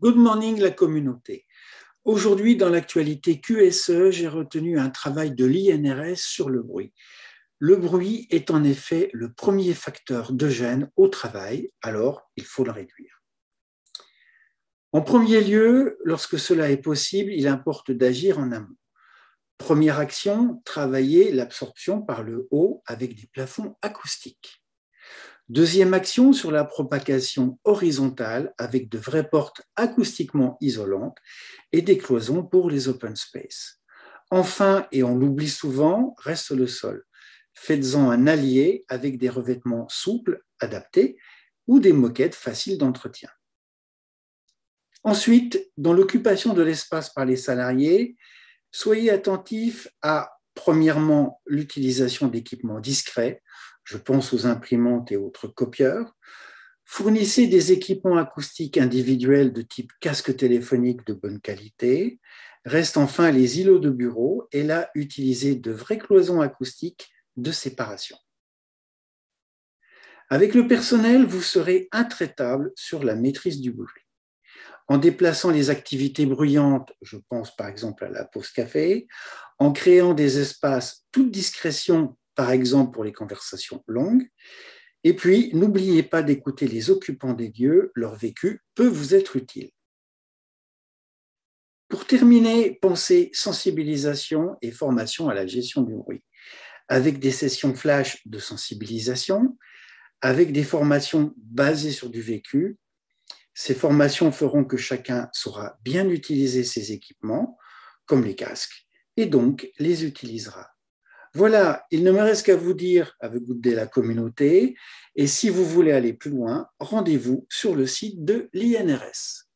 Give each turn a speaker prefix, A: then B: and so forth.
A: Good morning la communauté. Aujourd'hui, dans l'actualité QSE, j'ai retenu un travail de l'INRS sur le bruit. Le bruit est en effet le premier facteur de gêne au travail, alors il faut le réduire. En premier lieu, lorsque cela est possible, il importe d'agir en amont. Première action, travailler l'absorption par le haut avec des plafonds acoustiques. Deuxième action, sur la propagation horizontale avec de vraies portes acoustiquement isolantes et des cloisons pour les open space. Enfin, et on l'oublie souvent, reste le sol. Faites-en un allié avec des revêtements souples, adaptés, ou des moquettes faciles d'entretien. Ensuite, dans l'occupation de l'espace par les salariés, soyez attentifs à, premièrement, l'utilisation d'équipements discrets. Je pense aux imprimantes et autres copieurs. Fournissez des équipements acoustiques individuels de type casque téléphonique de bonne qualité. Restent enfin les îlots de bureau et là, utilisez de vraies cloisons acoustiques de séparation. Avec le personnel, vous serez intraitable sur la maîtrise du bruit. En déplaçant les activités bruyantes, je pense par exemple à la pause café, en créant des espaces toute discrétion, par exemple pour les conversations longues. Et puis, n'oubliez pas d'écouter les occupants des lieux, leur vécu peut vous être utile. Pour terminer, pensez sensibilisation et formation à la gestion du bruit, avec des sessions flash de sensibilisation, avec des formations basées sur du vécu. Ces formations feront que chacun saura bien utiliser ses équipements, comme les casques, et donc les utilisera. Voilà, il ne me reste qu'à vous dire avec Good Day la communauté, et si vous voulez aller plus loin, rendez-vous sur le site de l'INRS.